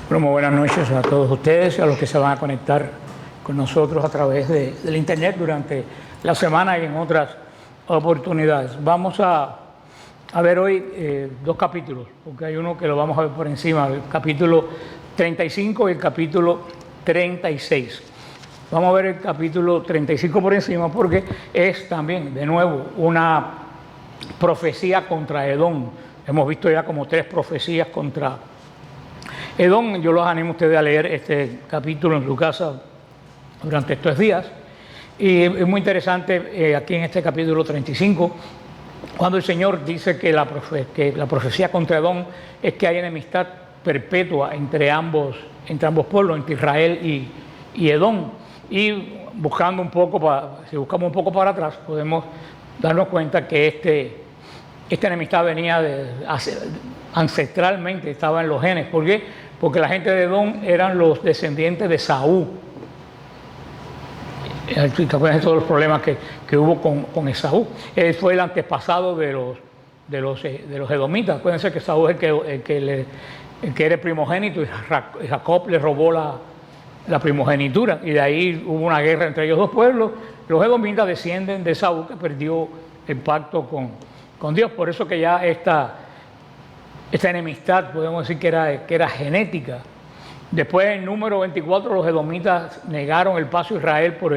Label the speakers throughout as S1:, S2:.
S1: Bueno, muy buenas noches a todos ustedes y a los que se van a conectar con nosotros a través del internet durante la semana y en otras oportunidades. Vamos a ver hoy dos capítulos, porque hay uno que lo vamos a ver por encima, el capítulo 35 y el capítulo 36. Vamos a ver el capítulo 35 por encima porque es también, de nuevo, una profecía contra Edom. Hemos visto ya como 3 profecías contra Edom. Yo los animo a ustedes a leer este capítulo en su casa durante estos días. Y es muy interesante aquí en este capítulo 35, cuando el Señor dice que la profecía contra Edom es que hay enemistad perpetua entre ambos pueblos, entre Israel y Edom. Y buscando un poco, si buscamos un poco para atrás, podemos darnos cuenta que esta enemistad venía ancestralmente, estaba en los genes. ¿Por qué? Porque la gente de Edom eran los descendientes de Saúl. ¿Te acuerdas de todos los problemas que hubo con Esaú? Él fue el antepasado de los edomitas. Acuérdense que Esaú es el que era el primogénito y Jacob le robó la primogenitura. Y de ahí hubo una guerra entre ellos dos pueblos. Los edomitas descienden de Esaú, que perdió el pacto con Dios. Por eso que ya esta enemistad, podemos decir que era genética. Después, en número 24, los edomitas negaron el paso a Israel por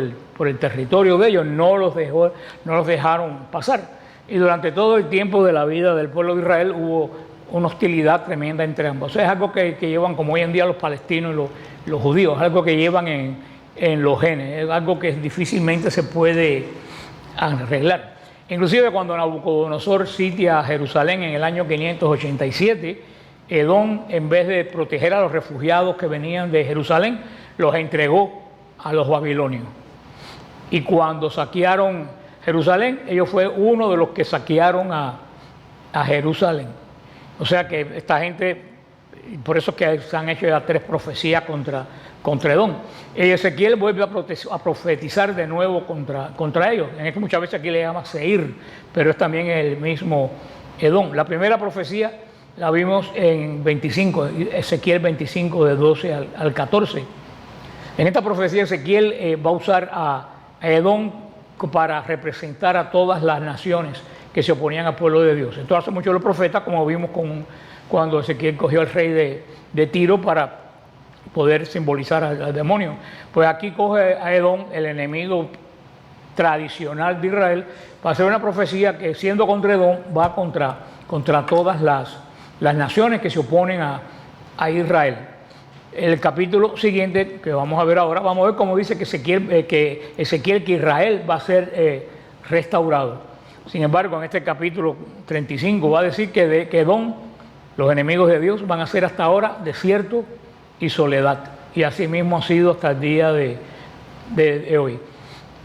S1: el territorio de ellos, no los dejaron pasar. Y durante todo el tiempo de la vida del pueblo de Israel hubo una hostilidad tremenda entre ambos. O sea, es algo que llevan, como hoy en día los palestinos y los judíos, es algo que llevan en los genes, es algo que difícilmente se puede arreglar. Inclusive cuando Nabucodonosor sitia a Jerusalén en el año 587, Edom, en vez de proteger a los refugiados que venían de Jerusalén, los entregó a los babilonios. Y cuando saquearon Jerusalén, ellos fue uno de los que saquearon a Jerusalén. O sea que esta gente, por eso es que se han hecho ya 3 profecías contra Edom. Ezequiel vuelve a profetizar de nuevo contra ellos. En esto muchas veces aquí le llama Seir, pero es también el mismo Edom. La primera profecía la vimos en Ezequiel 25, de 12 al 14. En esta profecía Ezequiel va a usar a Edom para representar a todas las naciones que se oponían al pueblo de Dios. Esto hace mucho los profetas, como vimos cuando Ezequiel cogió al rey de Tiro para poder simbolizar al demonio. Pues aquí coge a Edom, el enemigo tradicional de Israel, para hacer una profecía que, siendo contra Edom, va contra todas las naciones que se oponen a Israel. El capítulo siguiente, que vamos a ver ahora, vamos a ver cómo dice que Ezequiel que Israel va a ser restaurado. Sin embargo, en este capítulo 35 va a decir que Edom, los enemigos de Dios, van a ser hasta ahora desierto y soledad. Y así mismo ha sido hasta el día de hoy.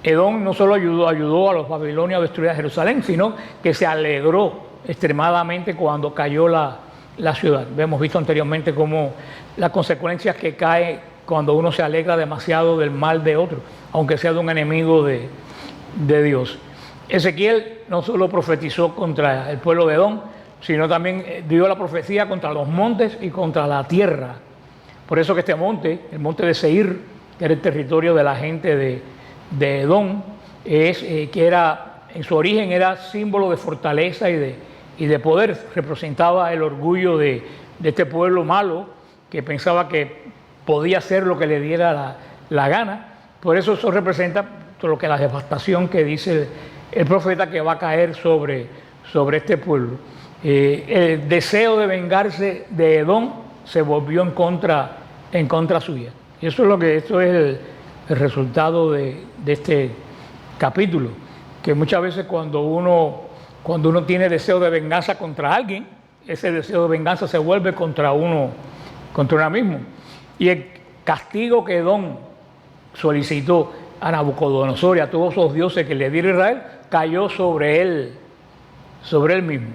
S1: Edom no solo ayudó a los babilonios a destruir a Jerusalén, sino que se alegró extremadamente cuando cayó la ciudad. Hemos visto anteriormente cómo las consecuencias que cae cuando uno se alegra demasiado del mal de otro, aunque sea de un enemigo de Dios. Ezequiel no solo profetizó contra el pueblo de Edom, sino también dio la profecía contra los montes y contra la tierra. Por eso que este monte, el monte de Seir, que era el territorio de la gente de Edom, que era, en su origen era símbolo de fortaleza y de poder, representaba el orgullo de este pueblo malo que pensaba que podía hacer lo que le diera la gana. Por eso representa lo que la devastación que dice el profeta que va a caer sobre este pueblo. El deseo de vengarse de Edom se volvió en contra suya. Y eso es el resultado de este capítulo, que muchas veces cuando uno tiene deseo de venganza contra alguien, ese deseo de venganza se vuelve contra uno mismo. Y el castigo que Edom solicitó a Nabucodonosor y a todos los dioses que le diera Israel, cayó sobre él mismo.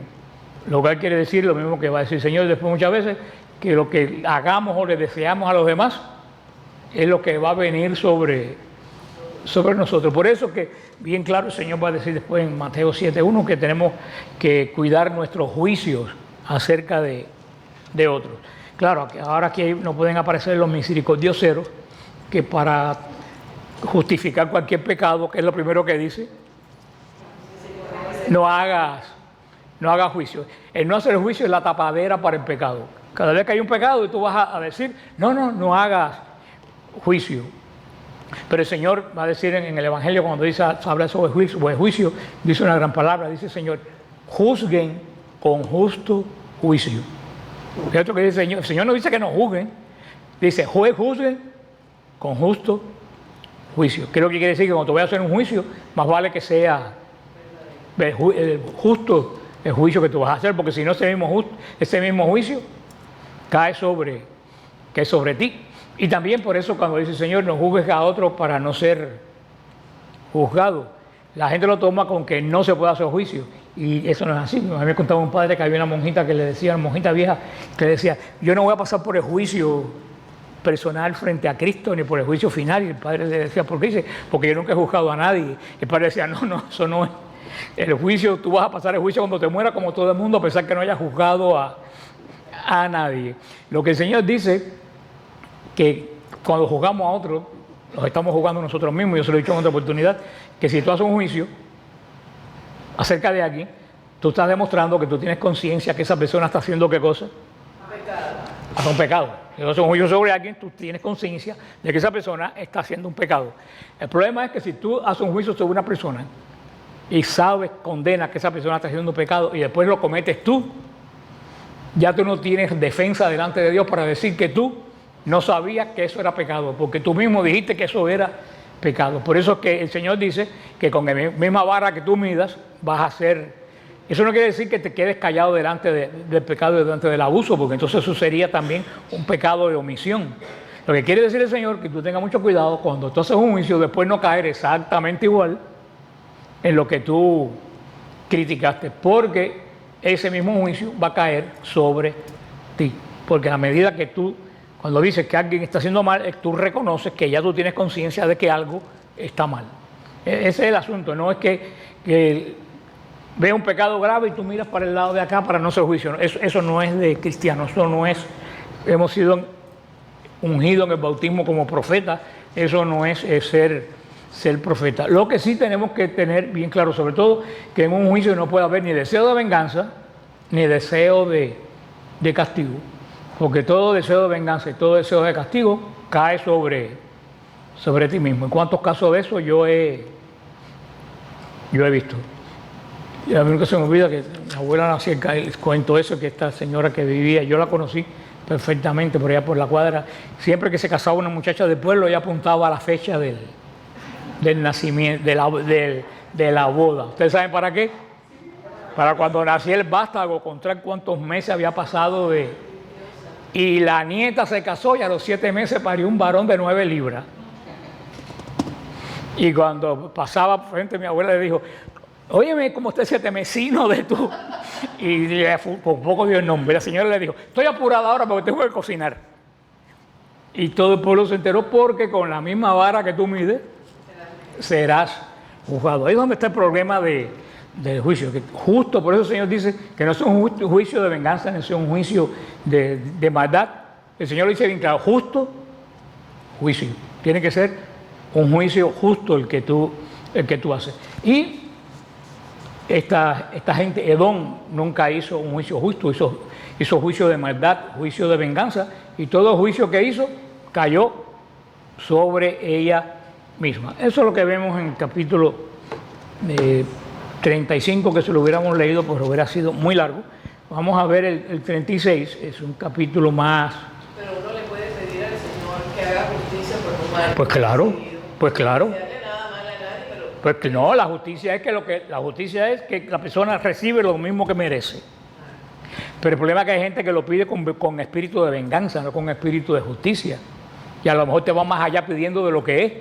S1: Lo cual quiere decir lo mismo que va a decir el Señor después muchas veces, que lo que hagamos o le deseamos a los demás es lo que va a venir sobre nosotros. Por eso que bien claro el Señor va a decir después en Mateo 7:1 que tenemos que cuidar nuestros juicios acerca de otros. Claro, ahora aquí no pueden aparecer los misericordioseros que para justificar cualquier pecado, que es lo primero que dice, no hagas juicio. El no hacer juicio es la tapadera para el pecado. Cada vez que hay un pecado y tú vas a decir, no hagas juicio. Pero el Señor va a decir en el Evangelio, cuando habla sobre juicio, dice una gran palabra, dice el Señor, juzguen con justo juicio. Fíjate que dice el Señor no dice que no juzguen, dice juzguen con justo juicio. Creo que quiere decir que cuando tú vayas a hacer un juicio, más vale que sea justo el juicio que tú vas a hacer, porque si no ese mismo juicio cae sobre ti. Y también por eso cuando dice el Señor, no juzgues a otro para no ser juzgado. La gente lo toma con que no se puede hacer juicio. Y eso no es así. A mí me contaba un padre que había una monjita que le decía, una monjita vieja, que le decía, yo no voy a pasar por el juicio personal frente a Cristo, ni por el juicio final. Y el padre le decía, ¿por qué? Dice, porque yo nunca he juzgado a nadie. Y el padre decía, no, eso no es. El juicio, tú vas a pasar el juicio cuando te mueras como todo el mundo, a pesar que no hayas juzgado a nadie. Lo que el Señor dice, que cuando juzgamos a otros, los estamos juzgando nosotros mismos. Yo se lo he dicho en otra oportunidad, que si tú haces un juicio acerca de alguien, tú estás demostrando que tú tienes conciencia que esa persona está haciendo ¿qué cosa? Hace un pecado. Si tú haces un juicio sobre alguien, tú tienes conciencia de que esa persona está haciendo un pecado. El problema es que si tú haces un juicio sobre una persona y sabes, condenas que esa persona está haciendo un pecado y después lo cometes tú, ya tú no tienes defensa delante de Dios para decir que tú no sabías que eso era pecado, porque tú mismo dijiste que eso era pecado. Por eso es que el Señor dice que con la misma vara que tú midas vas a hacer. Eso no quiere decir que te quedes callado delante del pecado y delante del abuso, porque entonces eso sería también un pecado de omisión. Lo que quiere decir el Señor es que tú tengas mucho cuidado cuando tú haces un juicio, después no caer exactamente igual en lo que tú criticaste, porque ese mismo juicio va a caer sobre ti. Porque a medida que tú, cuando dices que alguien está haciendo mal, tú reconoces que ya tú tienes conciencia de que algo está mal. Ese es el asunto, no es que veas un pecado grave y tú miras para el lado de acá para no hacer juicio. Eso no es de cristiano, eso no es, hemos sido ungidos en el bautismo como profeta, eso no es ser profeta. Lo que sí tenemos que tener bien claro, sobre todo, que en un juicio no puede haber ni deseo de venganza, ni deseo de castigo. Porque todo deseo de venganza y todo deseo de castigo cae sobre ti mismo. ¿En cuántos casos de eso yo he visto? Y a mí nunca se me olvida que mi abuela nacía, cuento eso, que esta señora que vivía, yo la conocí perfectamente por allá por la cuadra. Siempre que se casaba una muchacha del pueblo, ella apuntaba a la fecha del nacimiento, de la boda. ¿Ustedes saben para qué? Para cuando nacía el vástago, contar cuántos meses había pasado y la nieta se casó y a los 7 meses parió un varón de 9 libras. Y cuando pasaba frente a mi abuela le dijo, óyeme, ¿cómo está ese temecino de tú? Y por poco dio el nombre. La señora le dijo, estoy apurada ahora porque tengo que cocinar. Y todo el pueblo se enteró porque con la misma vara que tú mides, serás juzgado. Ahí es donde está el problema del juicio. Que justo por eso el Señor dice que no es un juicio de venganza, no es un juicio de maldad. El Señor dice bien claro, justo juicio. Tiene que ser un juicio justo el que tú haces. Y esta gente, Edom, nunca hizo un juicio justo, hizo juicio de maldad, juicio de venganza, y todo juicio que hizo cayó sobre ella misma. Eso es lo que vemos en el capítulo 35, que si lo hubiéramos leído, pues hubiera sido muy largo. Vamos a ver el 36, es un capítulo más.
S2: Pero uno le puede pedir al Señor que haga justicia por un mal.
S1: Pues claro, pues claro.
S2: No hacerle nada mal a nadie, pero...
S1: Pues que no, la justicia es que la persona recibe lo mismo que merece. Pero el problema es que hay gente que lo pide con espíritu de venganza, no con espíritu de justicia. Y a lo mejor te va más allá pidiendo de lo que es,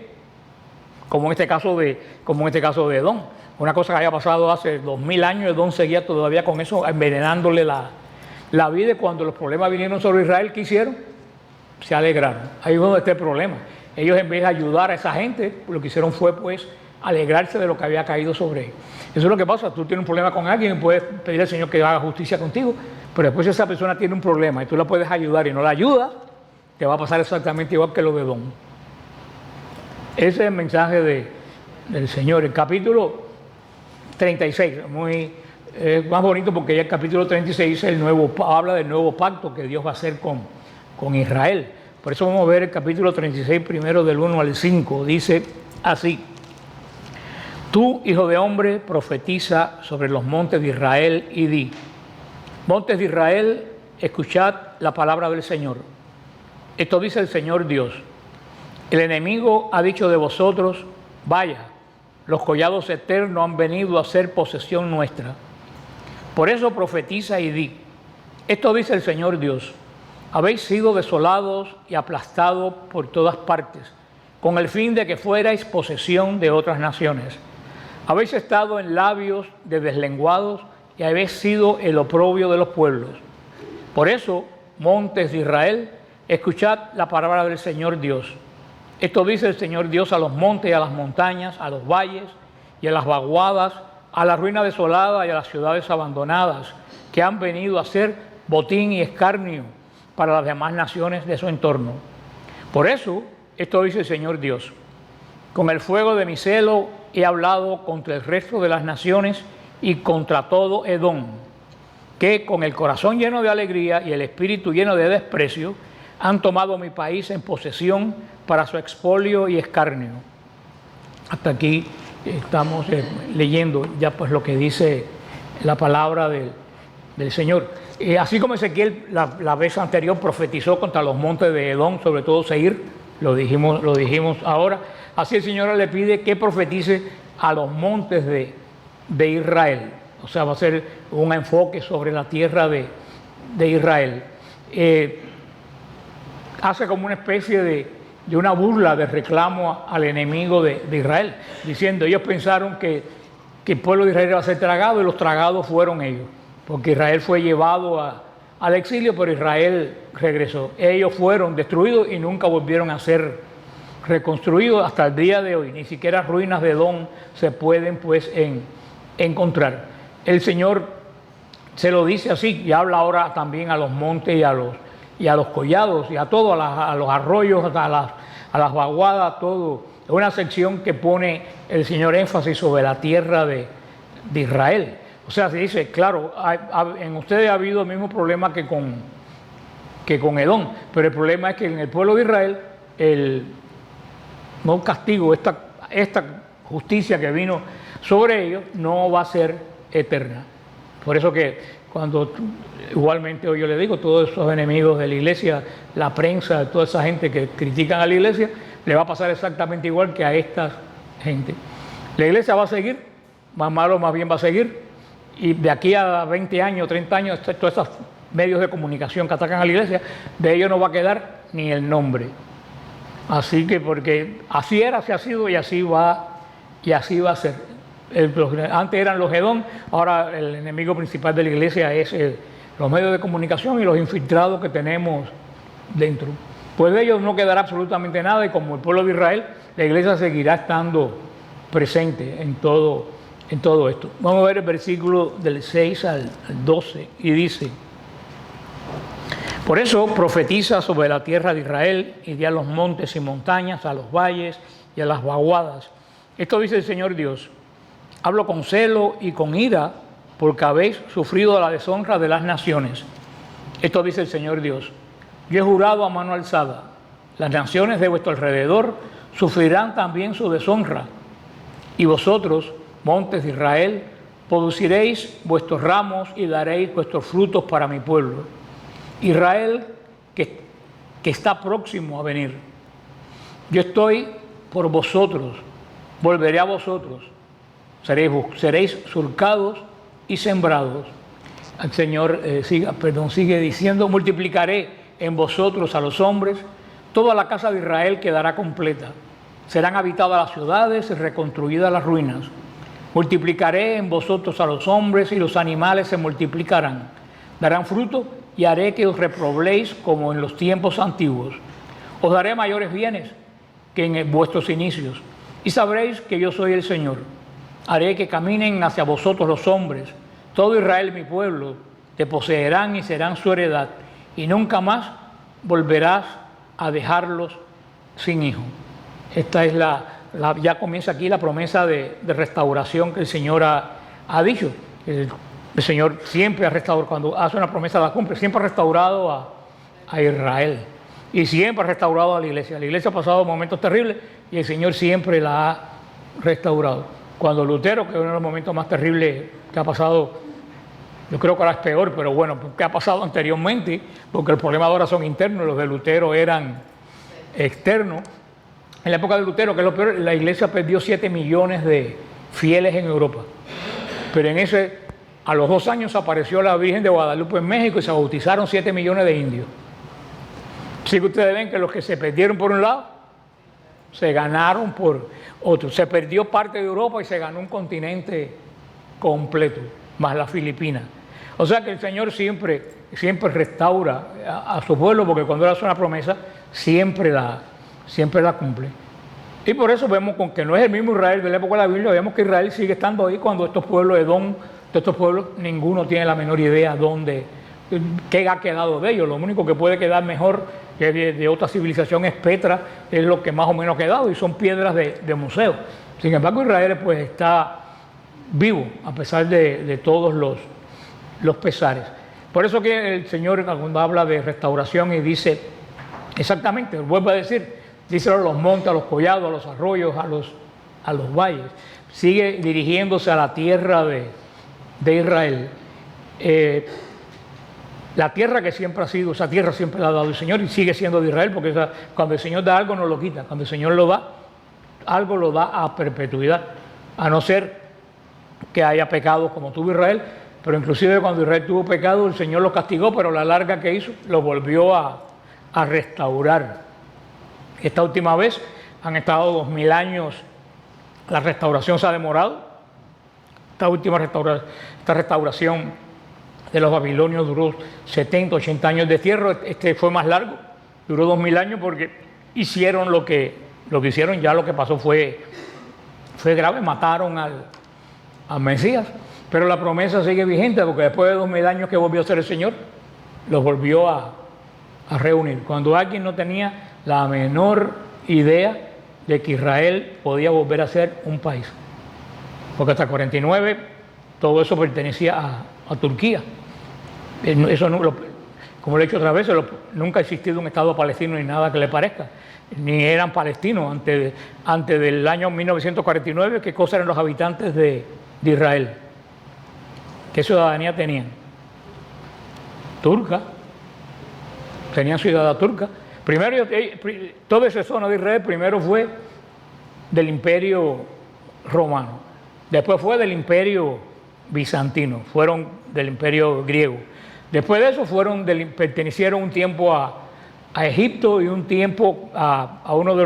S1: como en este caso de Edom. Una cosa que había pasado hace 2000 años, Edom seguía todavía con eso, envenenándole la vida, y cuando los problemas vinieron sobre Israel, ¿qué hicieron? Se alegraron. Ahí es donde está el problema. Ellos, en vez de ayudar a esa gente, lo que hicieron fue pues alegrarse de lo que había caído sobre ellos. Eso es lo que pasa. Tú tienes un problema con alguien y puedes pedir al Señor que haga justicia contigo, Pero después si esa persona tiene un problema y tú la puedes ayudar y no la ayudas, te va a pasar exactamente igual que lo de Edom. Ese es el mensaje del Señor. El capítulo 36, más bonito porque ya el capítulo 36 habla del nuevo pacto que Dios va a hacer con Israel. Por eso vamos a ver el capítulo 36 primero del 1 al 5. Dice así: Tú, hijo de hombre, profetiza sobre los montes de Israel y di: Montes de Israel, escuchad la palabra del Señor. Esto dice el Señor Dios: El enemigo ha dicho de vosotros: Vaya, los collados eternos han venido a ser posesión nuestra. Por eso profetiza y di: Esto dice el Señor Dios: Habéis sido desolados y aplastados por todas partes, con el fin de que fuerais posesión de otras naciones. Habéis estado en labios de deslenguados y habéis sido el oprobio de los pueblos. Por eso, montes de Israel, escuchad la palabra del Señor Dios. Esto dice el Señor Dios a los montes y a las montañas, a los valles y a las vaguadas, a la ruina desolada y a las ciudades abandonadas, que han venido a ser botín y escarnio para las demás naciones de su entorno. Por eso, esto dice el Señor Dios: Con el fuego de mi celo he hablado contra el resto de las naciones y contra todo Edom, que con el corazón lleno de alegría y el espíritu lleno de desprecio han tomado mi país en posesión para su expolio y escarnio. Hasta aquí estamos leyendo ya pues lo que dice la palabra del Señor. Así como Ezequiel la vez anterior profetizó contra los montes de Edom, sobre todo Seir, lo dijimos ahora, así el Señor le pide que profetice a los montes de Israel. O sea, va a ser un enfoque sobre la tierra de Israel. Hace como una especie de una burla, de reclamo al enemigo de Israel, diciendo: ellos pensaron que el pueblo de Israel iba a ser tragado y los tragados fueron ellos, porque Israel fue llevado al exilio, pero Israel regresó. Ellos fueron destruidos y nunca volvieron a ser reconstruidos hasta el día de hoy. Ni siquiera ruinas de Edom se pueden pues encontrar. El Señor se lo dice así y habla ahora también a los montes y a los collados y a todo, a los arroyos, a las vaguadas, todo. Es una sección que pone el Señor énfasis sobre la tierra de Israel. O sea, se dice, claro, en ustedes ha habido el mismo problema que con Edom, pero el problema es que en el pueblo de Israel no castigo, esta justicia que vino sobre ellos no va a ser eterna. Por eso que cuando igualmente hoy yo le digo, todos esos enemigos de la iglesia, la prensa, toda esa gente que critican a la iglesia, le va a pasar exactamente igual que a esta gente. La iglesia va a seguir, más malo más bien va a seguir, y de aquí a 20 años, 30 años, todos esos medios de comunicación que atacan a la iglesia, de ellos no va a quedar ni el nombre. Así que, porque así era, así ha sido y así va a ser. Antes eran los Edom, ahora el enemigo principal de la iglesia es los medios de comunicación y los infiltrados que tenemos dentro. Pues de ellos no quedará absolutamente nada, y como el pueblo de Israel, la iglesia seguirá estando presente en todo esto. Vamos a ver el versículo del 6 al 12 y dice: Por eso profetiza sobre la tierra de Israel y di a los montes y montañas, a los valles y a las vaguadas. Esto dice el Señor Dios: Hablo con celo y con ira porque habéis sufrido la deshonra de las naciones. Esto dice el Señor Dios: Yo he jurado a mano alzada, las naciones de vuestro alrededor sufrirán también su deshonra, y vosotros, montes de Israel, produciréis vuestros ramos y daréis vuestros frutos para mi pueblo, Israel, que está próximo a venir. Yo estoy por vosotros, volveré a vosotros, seréis surcados y sembrados. El Señor sigue diciendo: multiplicaré en vosotros a los hombres, toda la casa de Israel quedará completa. Serán habitadas las ciudades y reconstruidas las ruinas. Multiplicaré en vosotros a los hombres y los animales se multiplicarán. Darán fruto y haré que os reprobléis como en los tiempos antiguos. Os daré mayores bienes que en vuestros inicios y sabréis que yo soy el Señor. Haré que caminen hacia vosotros los hombres, todo Israel mi pueblo, te poseerán y serán su heredad, y nunca más volverás a dejarlos sin hijo. Esta es ya comienza aquí la promesa de restauración que el Señor ha dicho. El Señor siempre ha restaurado, cuando hace una promesa la cumple, siempre ha restaurado a Israel y siempre ha restaurado a la iglesia. La iglesia ha pasado momentos terribles y el Señor siempre la ha restaurado. Cuando Lutero, que es uno de los momentos más terribles que ha pasado, yo creo que ahora es peor, pero bueno, ¿qué ha pasado anteriormente? Porque los problemas ahora son internos, los de Lutero eran externos. En la época de Lutero, que es lo peor, la iglesia perdió 7 millones de fieles en Europa. Pero a los 2 años apareció la Virgen de Guadalupe en México y se bautizaron 7 millones de indios. Así que ustedes ven que los que se perdieron por un lado, se ganaron por otro. Se perdió parte de Europa y se ganó un continente completo, más las Filipinas. O sea que el Señor siempre restaura a su pueblo, porque cuando Él hace una promesa, siempre la cumple. Y por eso vemos que no es el mismo Israel de la época de la Biblia, vemos que Israel sigue estando ahí cuando estos pueblos de Edom, de estos pueblos, ninguno tiene la menor idea qué ha quedado de ellos. Lo único que puede quedar mejor que de otra civilización es Petra, es lo que más o menos ha quedado, y son piedras de museo. Sin embargo, Israel pues está vivo, a pesar de todos los pesares. Por eso que el Señor, cuando habla de restauración y dice, exactamente, vuelvo a decir, dice a los montes, a los collados, a los arroyos, a los valles, sigue dirigiéndose a la tierra de Israel. La tierra que siempre ha sido, esa tierra siempre la ha dado el Señor y sigue siendo de Israel, porque cuando el Señor da algo no lo quita, cuando el Señor lo da, algo lo da a perpetuidad, a no ser que haya pecado como tuvo Israel, pero inclusive cuando Israel tuvo pecado el Señor lo castigó, pero la larga que hizo lo volvió a restaurar. Esta última vez han estado 2000 años, la restauración se ha demorado. Esta restauración de los babilonios duró 70, 80 años de destierro. Este fue más largo, duró 2000 años porque hicieron lo que hicieron. Ya lo que pasó fue grave, mataron al Mesías, pero la promesa sigue vigente, porque después de 2000 años que volvió a ser el Señor, los volvió a reunir. Cuando alguien no tenía la menor idea de que Israel podía volver a ser un país, porque hasta el 49 todo eso pertenecía a Turquía. Eso no, como lo he dicho otra vez, nunca ha existido un Estado palestino ni nada que le parezca, ni eran palestinos antes del año 1949. ¿Qué cosa eran los habitantes de Israel? ¿Qué ciudadanía tenían? Turca. Tenían ciudadanía turca. Primero, toda esa zona de Israel primero fue del Imperio Romano, después fue del Imperio Bizantino, fueron del Imperio Griego. Después de eso pertenecieron un tiempo a Egipto y un tiempo a uno de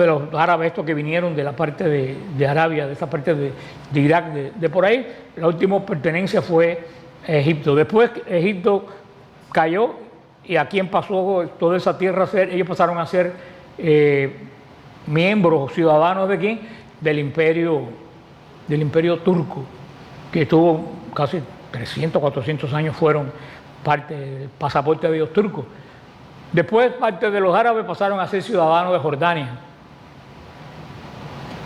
S1: los árabes estos que vinieron de la parte de Arabia, de esa parte de Irak, de por ahí. La última pertenencia fue a Egipto. Después Egipto cayó y a quien pasó toda esa tierra, ellos pasaron a ser miembros o ciudadanos de quién, del imperio turco, que tuvo casi 300, 400 años, fueron parte del pasaporte de los turcos. Después parte de los árabes pasaron a ser ciudadanos de Jordania.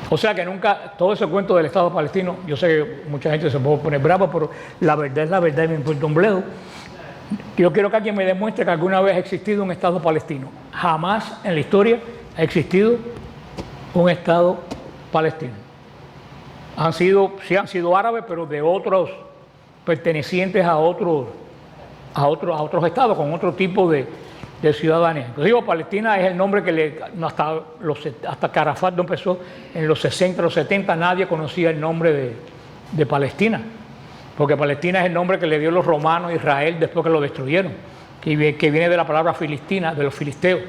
S1: O sea que nunca, todo ese cuento del Estado palestino, yo sé que mucha gente se puede poner brava, pero la verdad es la verdad y me importa un bledo. Yo quiero que alguien me demuestre que alguna vez ha existido un Estado palestino. Jamás en la historia ha existido un Estado palestino. Sí han sido árabes, pero de otros, pertenecientes a otros estados, con otro tipo de ciudadanía. Inclusive Palestina es el nombre que hasta que Arafat no empezó en los 60, los 70, nadie conocía el nombre de Palestina, porque Palestina es el nombre que le dio los romanos a Israel después que lo destruyeron, que viene de la palabra filistina, de los filisteos,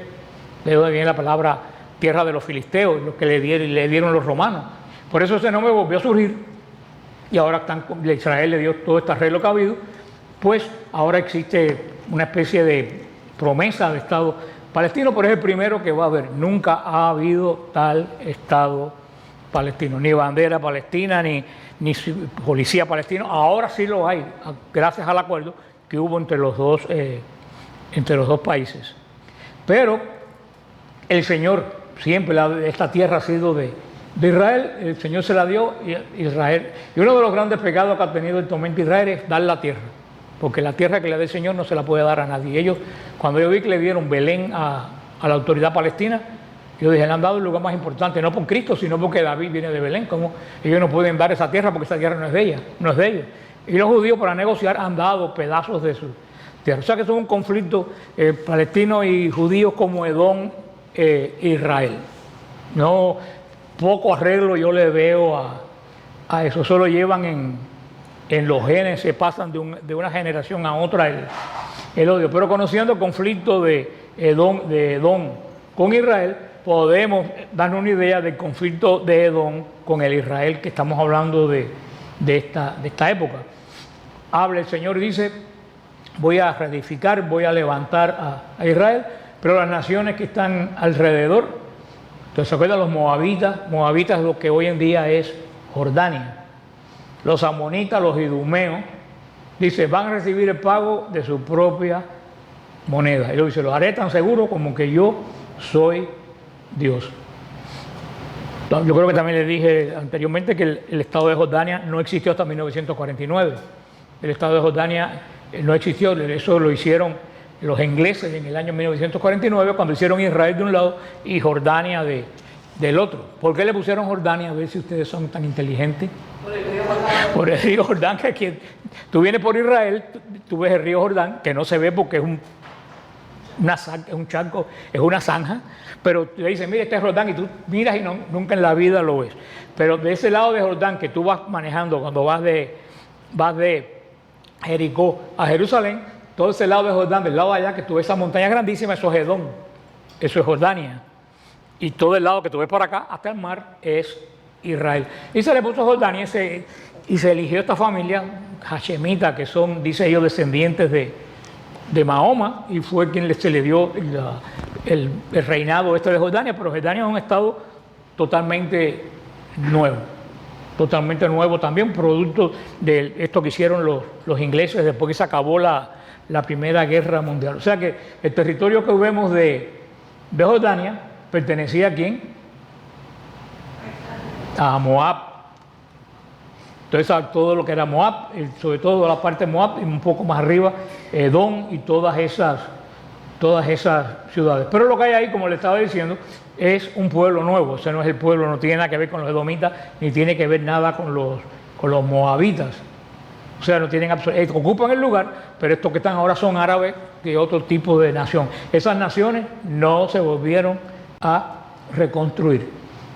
S1: de donde viene la palabra tierra de los filisteos, lo que le dieron los romanos. Por eso ese nombre volvió a surgir y ahora Israel le dio todo este arreglo que ha habido, pues ahora existe una especie de promesa de Estado palestino, pero es el primero que va a haber. Nunca ha habido tal Estado palestino, ni bandera palestina, ni ni policía palestino. Ahora sí lo hay, gracias al acuerdo que hubo entre los dos países. Pero el Señor, siempre esta tierra ha sido de Israel, el Señor se la dio a Israel. Y uno de los grandes pecados que ha tenido el tormento Israel es dar la tierra, porque la tierra que le da el Señor no se la puede dar a nadie. Ellos, cuando yo vi que le dieron Belén a la autoridad palestina, yo dije, le han dado el lugar más importante, no por Cristo, sino porque David viene de Belén. Como ellos no pueden dar esa tierra porque esa tierra no es de ella, no es de ellos. Y los judíos para negociar han dado pedazos de su tierra. O sea que es un conflicto palestino y judíos como Edom, Israel. No, poco arreglo yo le veo a eso. Solo llevan en los genes, se pasan de una generación a otra el odio. Pero conociendo el conflicto de Edom con Israel, podemos darnos una idea del conflicto de Edom con el Israel que estamos hablando de esta época. Habla el Señor y dice, voy a reedificar, voy a levantar a Israel, pero las naciones que están alrededor, entonces se acuerdan los moabitas es lo que hoy en día es Jordania, los amonitas, los idumeos, dice, van a recibir el pago de su propia moneda. Y luego dice, lo haré tan seguro como que yo soy Dios. Yo creo que también les dije anteriormente que el Estado de Jordania no existió hasta 1949. El Estado de Jordania no existió, eso lo hicieron los ingleses en el año 1949 cuando hicieron Israel de un lado y Jordania del otro. ¿Por qué le pusieron Jordania? A ver si ustedes son tan inteligentes.
S2: Por el río Jordán.
S1: Por el río Jordán, que tú vienes por Israel, tú ves el río Jordán, que no se ve porque es un charco, es una zanja, pero te dicen, mira, este es Jordán, y tú miras y nunca en la vida lo ves. Pero de ese lado de Jordán que tú vas manejando cuando vas de Jericó a Jerusalén, todo ese lado de Jordán, del lado de allá que tú ves esa montaña grandísima, eso es Edom, eso es Jordania. Y todo el lado que tú ves por acá, hasta el mar, es Israel. Y se le puso Jordania y se eligió esta familia, Hashemita, que son, dice ellos, descendientes de Mahoma, y fue quien se le dio el reinado de Jordania, pero Jordania es un estado totalmente nuevo también, producto de esto que hicieron los ingleses después que se acabó la Primera Guerra Mundial. O sea que el territorio que vemos de Jordania pertenecía ¿a quién? A Moab. Entonces a todo lo que era Moab, sobre todo la parte de Moab y un poco más arriba, Edom y todas esas ciudades. Pero lo que hay ahí, como le estaba diciendo, es un pueblo nuevo. O sea, no es el pueblo, no tiene nada que ver con los edomitas, ni tiene que ver nada con los moabitas. O sea, no tienen ocupan el lugar, pero estos que están ahora son árabes de otro tipo de nación. Esas naciones no se volvieron a reconstruir.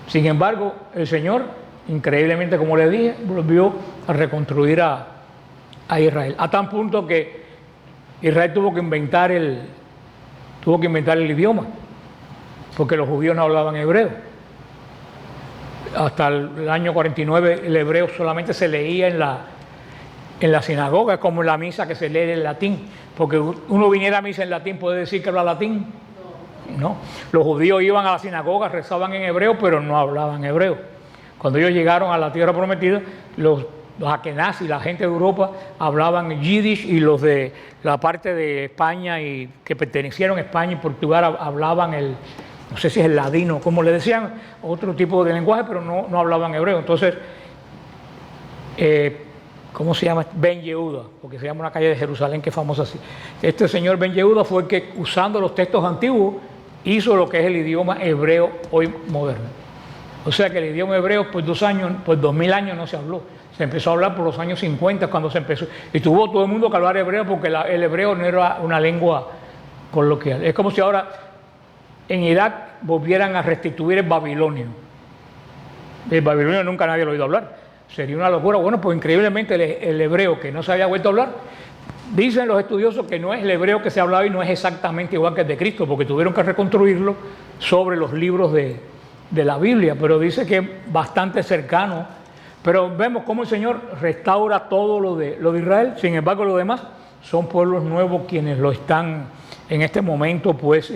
S1: Sin embargo, el Señor, increíblemente, como le dije, volvió a reconstruir a Israel. A tal punto que Israel tuvo que inventar el idioma, porque los judíos no hablaban hebreo. Hasta el año 49 el hebreo solamente se leía en la sinagoga, como en la misa que se lee en latín, porque uno viniera a misa en latín, ¿puede decir que habla latín? No. Los judíos iban a la sinagoga, rezaban en hebreo, pero no hablaban hebreo. Cuando ellos llegaron a la tierra prometida, los Akenazis, la gente de Europa, hablaban yiddish, y los de la parte de España y que pertenecieron a España y Portugal hablaban no sé si es el ladino, como le decían, otro tipo de lenguaje, pero no hablaban hebreo. Entonces, ¿cómo se llama? Ben Yehuda, porque se llama una calle de Jerusalén que es famosa así. Este señor Ben Yehuda fue el que, usando los textos antiguos, hizo lo que es el idioma hebreo hoy moderno. O sea que el idioma hebreo por 2000 años no se habló. Se empezó a hablar por los años 50 cuando se empezó. Y tuvo todo el mundo que hablar hebreo porque el hebreo no era una lengua coloquial. Es como si ahora en Irak volvieran a restituir el babilonio. El babilonio nunca nadie lo ha oído hablar. Sería una locura. Bueno, pues increíblemente el hebreo que no se había vuelto a hablar, dicen los estudiosos que no es el hebreo que se hablaba y no es exactamente igual que el de Cristo, porque tuvieron que reconstruirlo sobre los libros de la Biblia, pero dice que es bastante cercano. Pero vemos cómo el Señor restaura todo lo de Israel. Sin embargo, los demás son pueblos nuevos quienes lo están en este momento pues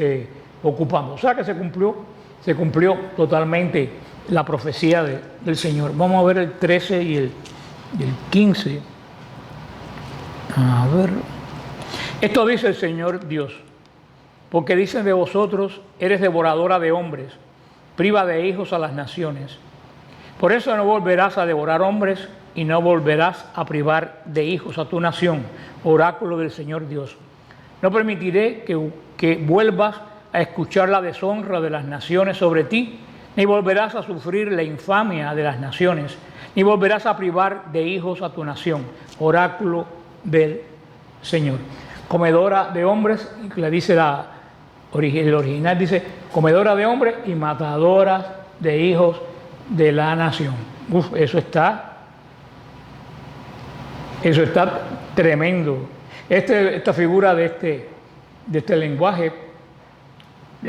S1: ocupando. O sea que se cumplió totalmente la profecía del Señor. Vamos a ver el 13 y del 15. A ver. Esto dice el Señor Dios, porque dicen de vosotros, eres devoradora de hombres, priva de hijos a las naciones. Por eso no volverás a devorar hombres y no volverás a privar de hijos a tu nación, oráculo del Señor Dios. No permitiré que vuelvas a escuchar la deshonra de las naciones sobre ti, ni volverás a sufrir la infamia de las naciones, ni volverás a privar de hijos a tu nación, oráculo del Señor. Comedora de hombres, le dice el original dice, comedora de hombres y matadora de hijos de la nación. Uf, eso está tremendo. Esta figura de este lenguaje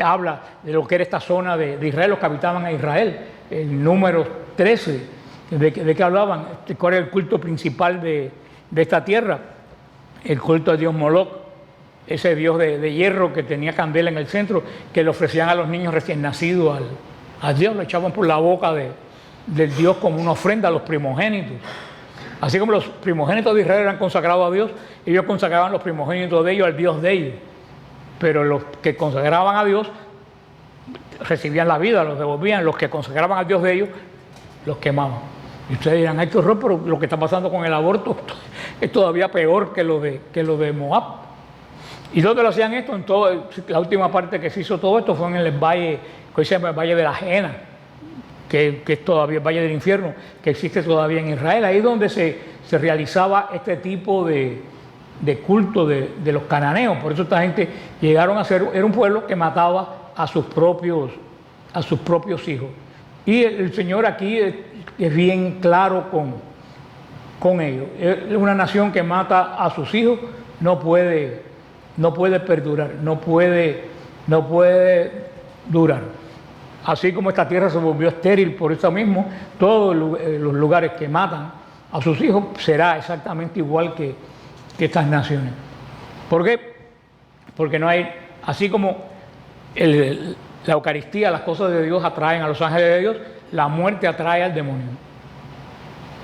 S1: habla de lo que era esta zona de Israel, los que habitaban a Israel. En Números 13, ¿de qué hablaban? ¿Cuál era el culto principal de esta tierra? El culto a Dios Moloch, ese dios de hierro que tenía candela en el centro, que le ofrecían a los niños recién nacidos a Dios, lo echaban por la boca del Dios como una ofrenda a los primogénitos. Así como los primogénitos de Israel eran consagrados a Dios, ellos consagraban los primogénitos de ellos al Dios de ellos. Pero los que consagraban a Dios recibían la vida, los devolvían. Los que consagraban al Dios de ellos, los quemaban. Y ustedes dirán, ay, qué horror, pero lo que está pasando con el aborto es todavía peor que lo de Moab. ¿Y dónde lo hacían esto? En todo, la última parte que se hizo todo esto fue en el valle, que se llama el Valle de la Jena, que es todavía el Valle del Infierno, que existe todavía en Israel. Ahí es donde se realizaba este tipo de culto de los cananeos. Por eso esta gente llegaron a ser, era un pueblo que mataba a sus propios hijos. Y el Señor aquí es bien claro con ellos. Es una nación que mata a sus hijos, no puede perdurar, no puede durar. Así como esta tierra se volvió estéril por eso mismo, todos los lugares que matan a sus hijos será exactamente igual que estas naciones. ¿Por qué? Porque no hay, así como la Eucaristía, las cosas de Dios atraen a los ángeles de Dios, la muerte atrae al demonio.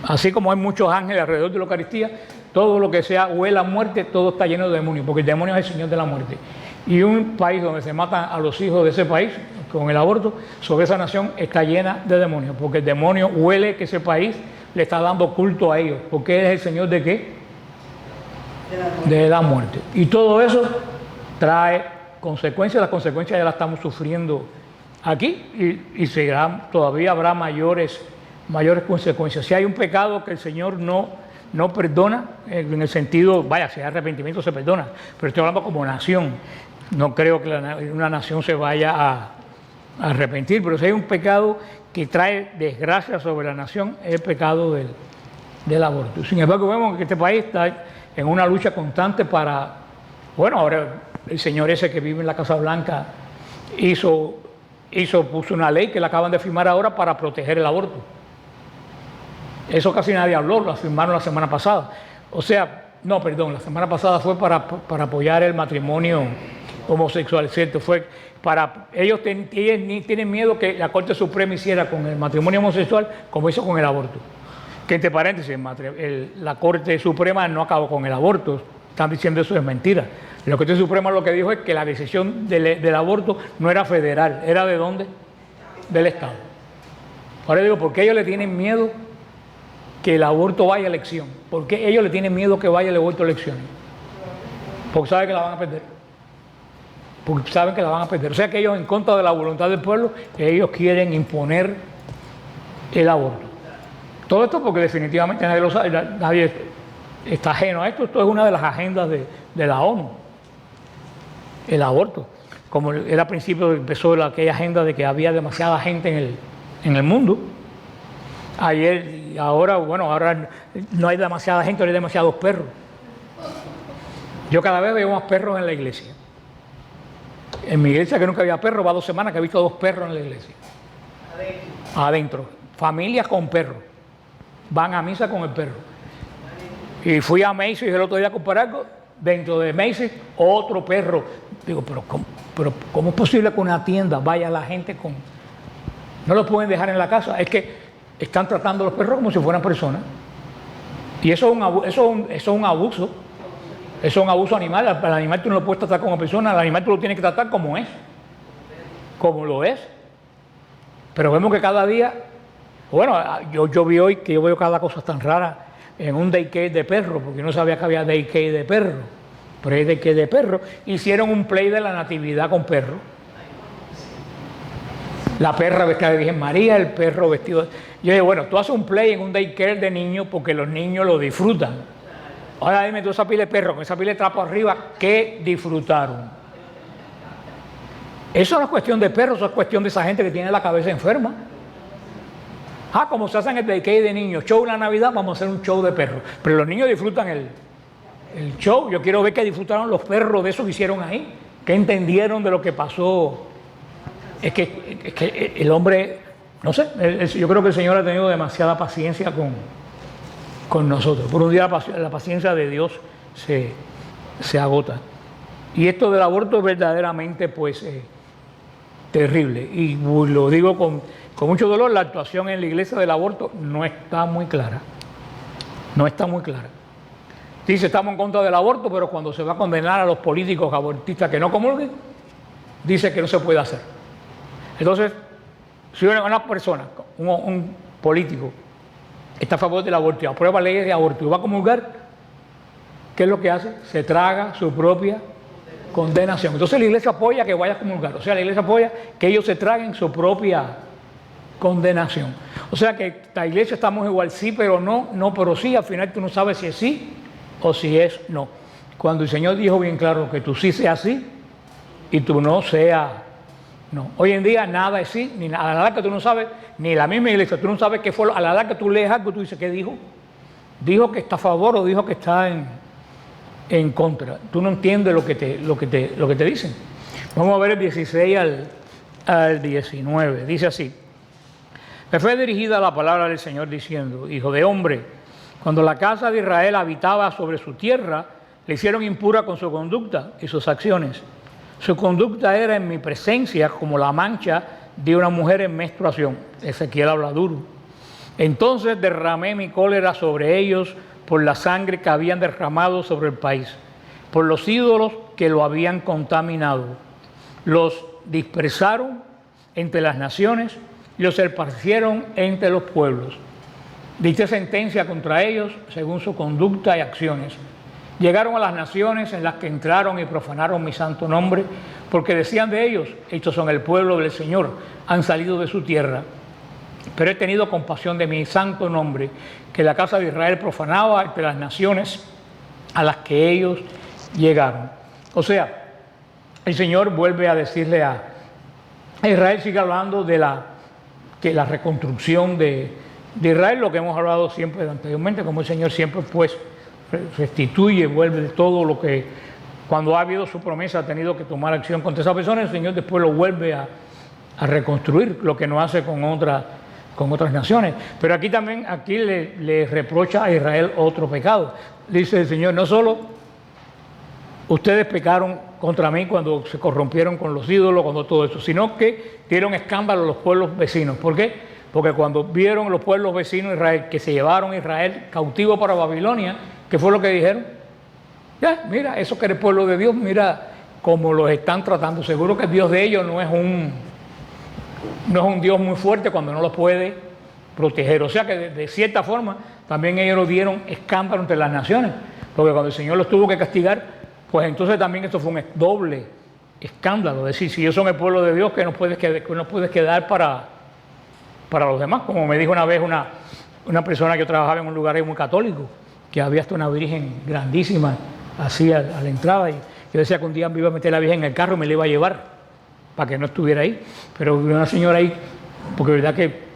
S1: Así como hay muchos ángeles alrededor de la Eucaristía, todo lo que sea huele a muerte, todo está lleno de demonios, porque el demonio es el señor de la muerte. Y un país donde se matan a los hijos de ese país con el aborto, sobre esa nación está llena de demonios, porque el demonio huele que ese país le está dando culto a ellos, porque él es el señor de ¿qué? De la muerte. Y todo eso trae consecuencias, las consecuencias ya las estamos sufriendo aquí y todavía habrá mayores consecuencias. Si hay un pecado que el Señor no perdona, en el sentido, vaya, si hay arrepentimiento se perdona, pero estoy hablando como nación. No creo que una nación se vaya a arrepentir, pero si hay un pecado que trae desgracia sobre la nación, es el pecado del aborto. Sin embargo, vemos que este país está en una lucha constante bueno, ahora el señor ese que vive en la Casa Blanca puso una ley que la acaban de firmar ahora para proteger el aborto. Eso casi nadie habló, lo firmaron la semana pasada. O sea, no, perdón, la semana pasada fue para apoyar el matrimonio homosexual, ¿cierto? Fue ellos tienen miedo que la Corte Suprema hiciera con el matrimonio homosexual como hizo con el aborto. Que entre paréntesis, la Corte Suprema no acabó con el aborto, están diciendo eso es mentira. La Corte Suprema lo que dijo es que la decisión del aborto no era federal, era ¿de dónde? Del Estado. Ahora digo, ¿por qué ellos le tienen miedo que el aborto vaya a elección? ¿Por qué ellos le tienen miedo que vaya el aborto a elecciones? Porque saben que la van a perder. Porque saben que la van a perder. O sea que ellos, en contra de la voluntad del pueblo, ellos quieren imponer el aborto. Todo esto porque definitivamente nadie lo sabe, nadie está ajeno a esto. Esto es una de las agendas de la ONU, el aborto. Como era al principio, empezó aquella agenda de que había demasiada gente en el mundo. Ahora no hay demasiada gente, ahora hay demasiados perros. Yo cada vez veo más perros en la iglesia. En mi iglesia, que nunca había perros, va 2 semanas que he visto 2 perros en la iglesia. Adentro. Familias con perros. Van a misa con el perro. Y fui a Macy's el otro día a comprar algo. Dentro de Macy's, otro perro. Digo, pero ¿cómo es posible que una tienda vaya la gente con...? No lo pueden dejar en la casa. Es que están tratando a los perros como si fueran personas. Y eso es un abuso. Eso es un abuso animal. Al animal tú no lo puedes tratar como persona, al animal tú lo tienes que tratar como es. Como lo es. Pero vemos que cada día, bueno, yo vi hoy que yo veo cada cosa tan rara en un daycare de perros, porque yo no sabía que había daycare de perros, pero hay daycare de perros. Hicieron un play de la natividad con perros. La perra vestida de Virgen María, el perro vestido de... Yo dije, bueno, tú haces un play en un daycare de niños porque los niños lo disfrutan. Ahora dime tú esa pila de perros, con esa pila de trapo arriba, ¿qué disfrutaron? Eso no es cuestión de perros, eso es cuestión de esa gente que tiene la cabeza enferma. Como se hacen el daycare de niños, show de la Navidad, vamos a hacer un show de perros. Pero los niños disfrutan el show. Yo quiero ver qué disfrutaron los perros de eso que hicieron ahí, qué entendieron de lo que pasó. Es que el hombre, no sé, yo creo que el Señor ha tenido demasiada paciencia con nosotros. Por un día la paciencia de Dios se agota. Y esto del aborto es verdaderamente, pues, terrible. Y lo digo con mucho dolor, la actuación en la iglesia del aborto no está muy clara. No está muy clara. Dice, estamos en contra del aborto, pero cuando se va a condenar a los políticos abortistas que no comulguen, dice que no se puede hacer. Entonces, si una persona, un político, está a favor del aborto y aprueba leyes de aborto y va a comulgar, ¿qué es lo que hace? Se traga su propia condenación. Entonces la iglesia apoya que vaya a comulgar. O sea, la iglesia apoya que ellos se traguen su propia condenación. O sea que la iglesia estamos igual, sí, pero no, pero sí. Al final tú no sabes si es sí o si es no. Cuando el Señor dijo bien claro que tú sí seas sí y tú no seas no. Hoy en día nada es sí, ni nada. A la edad que tú no sabes, ni la misma iglesia, tú no sabes qué fue. A la edad que tú lees algo, tú dices, ¿qué dijo? ¿Dijo que está a favor o dijo que está en contra? Tú no entiendes lo que te dicen. Vamos a ver el 16 al 19. Dice así: me fue dirigida la palabra del Señor diciendo, hijo de hombre, cuando la casa de Israel habitaba sobre su tierra, le hicieron impura con su conducta y sus acciones. Su conducta era en mi presencia como la mancha de una mujer en menstruación. Ezequiel habla duro. Entonces derramé mi cólera sobre ellos por la sangre que habían derramado sobre el país, por los ídolos que lo habían contaminado. Los dispersaron entre las naciones y los esparcieron entre los pueblos. Dicté sentencia contra ellos según su conducta y acciones. Llegaron a las naciones en las que entraron y profanaron mi santo nombre, porque decían de ellos, estos son el pueblo del Señor, han salido de su tierra. Pero he tenido compasión de mi santo nombre, que la casa de Israel profanaba entre las naciones a las que ellos llegaron. O sea, el Señor vuelve a decirle a Israel, sigue hablando de la reconstrucción de Israel, lo que hemos hablado siempre anteriormente, como el Señor siempre pues restituye, vuelve de todo lo que, cuando ha habido su promesa, ha tenido que tomar acción contra esa persona, el Señor después lo vuelve a reconstruir, lo que no hace con otras naciones. Pero aquí también, le reprocha a Israel otro pecado. Dice el Señor, no solo ustedes pecaron contra mí cuando se corrompieron con los ídolos, cuando todo eso, sino que dieron escándalo a los pueblos vecinos. ¿Por qué? Porque cuando vieron los pueblos vecinos de Israel que se llevaron a Israel cautivo para Babilonia, ¿qué fue lo que dijeron? Ya, mira, eso que era el pueblo de Dios, mira cómo los están tratando. Seguro que el Dios de ellos no es un Dios muy fuerte cuando no los puede proteger. O sea que de cierta forma también ellos lo dieron escándalo entre las naciones, porque cuando el Señor los tuvo que castigar, pues entonces también esto fue un doble escándalo. Es decir, si ellos son el pueblo de Dios, que no puedes quedar para los demás. Como me dijo una vez una persona que yo trabajaba en un lugar muy católico, que había hasta una virgen grandísima así a la entrada, y yo decía que un día me iba a meter la virgen en el carro y me la iba a llevar para que no estuviera ahí, pero una señora ahí, porque es verdad que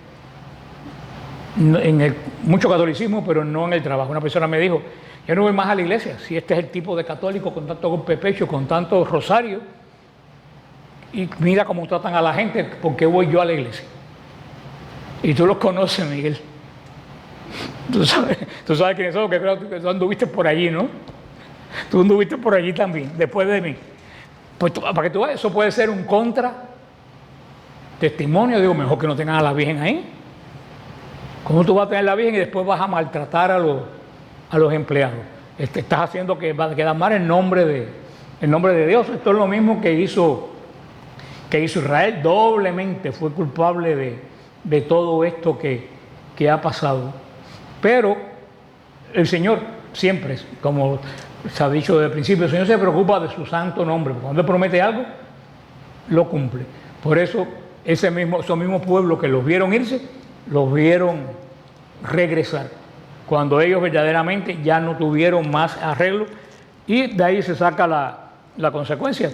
S1: mucho catolicismo, pero no en el trabajo. Una persona me dijo, yo no voy más a la iglesia, si este es el tipo de católico con tanto golpe de pecho, con tanto rosario, y mira cómo tratan a la gente, ¿por qué voy yo a la iglesia? Y tú los conoces, Miguel. Tú sabes quiénes son, que creo que tú anduviste por allí, ¿no? Tú anduviste por allí también, después de mí. Pues para que tú veas, eso puede ser un testimonio. Digo, mejor que no tengas a la Virgen ahí. ¿Cómo tú vas a tener a la Virgen y después vas a maltratar a a los empleados. Estás haciendo que queda mal el nombre de Dios. Esto es lo mismo que hizo Israel. Doblemente fue culpable de todo esto que ha pasado. Pero el Señor siempre, como se ha dicho desde el principio, el Señor se preocupa de su santo nombre. Cuando Él promete algo, lo cumple. Por eso esos mismos pueblos que los vieron irse, los vieron regresar, cuando ellos verdaderamente ya no tuvieron más arreglo, y de ahí se saca la consecuencia.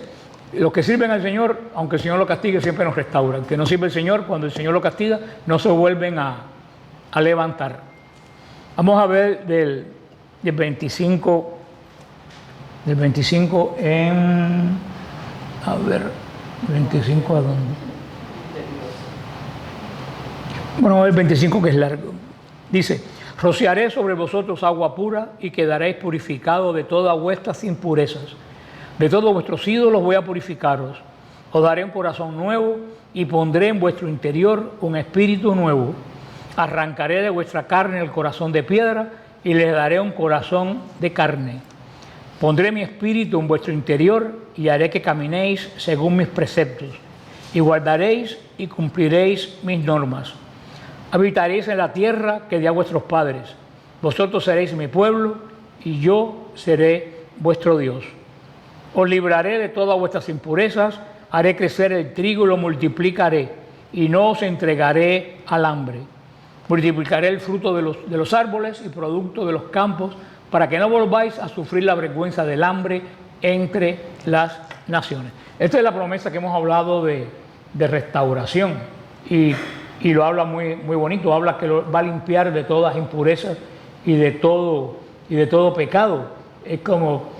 S1: Los que sirven al Señor, aunque el Señor lo castigue, siempre nos restauran. El que no sirve al Señor, cuando el Señor lo castiga, no se vuelven a levantar. Vamos a ver del 25 en... A ver, 25 a dónde. Bueno, el 25 que es largo. Dice: rociaré sobre vosotros agua pura y quedaréis purificados de todas vuestras impurezas. De todos vuestros ídolos voy a purificaros. Os daré un corazón nuevo y pondré en vuestro interior un espíritu nuevo. Arrancaré de vuestra carne el corazón de piedra y les daré un corazón de carne. Pondré mi espíritu en vuestro interior y haré que caminéis según mis preceptos, y guardaréis y cumpliréis mis normas. Habitaréis en la tierra que di a vuestros padres. Vosotros seréis mi pueblo y yo seré vuestro Dios. Os libraré de todas vuestras impurezas, haré crecer el trigo y lo multiplicaré, y no os entregaré al hambre. Multiplicaré el fruto de los árboles y producto de los campos, para que no volváis a sufrir la vergüenza del hambre entre las naciones. Esta es la promesa que hemos hablado de restauración, y lo habla muy bonito. Habla que lo va a limpiar de todas impurezas y de todo pecado. Es como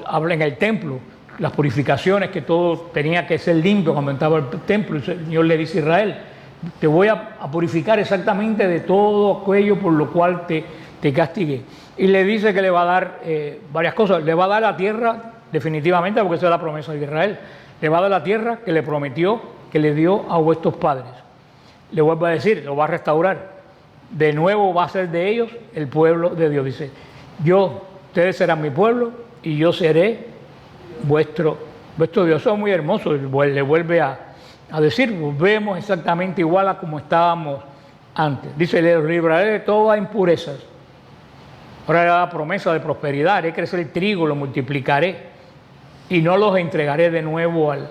S1: habla en el templo, las purificaciones, que todo tenía que ser limpio cuando entraba el templo. El Señor le dice a Israel: te voy a purificar exactamente de todo aquello por lo cual te castigué. Y le dice que le va a dar varias cosas. Le va a dar la tierra definitivamente, porque esa es la promesa de Israel. Le va a dar la tierra que le prometió, que le dio a vuestros padres. Le vuelvo a decir, lo va a restaurar. De nuevo va a ser de ellos el pueblo de Dios. Dice: ustedes serán mi pueblo y yo seré vuestro Dios. Eso es muy hermoso. Le vuelve a decir, volvemos exactamente igual a como estábamos antes. Dice: les libraré de todas impurezas. Ahora era la promesa de prosperidad: haré crecer el trigo, lo multiplicaré y no los entregaré de nuevo al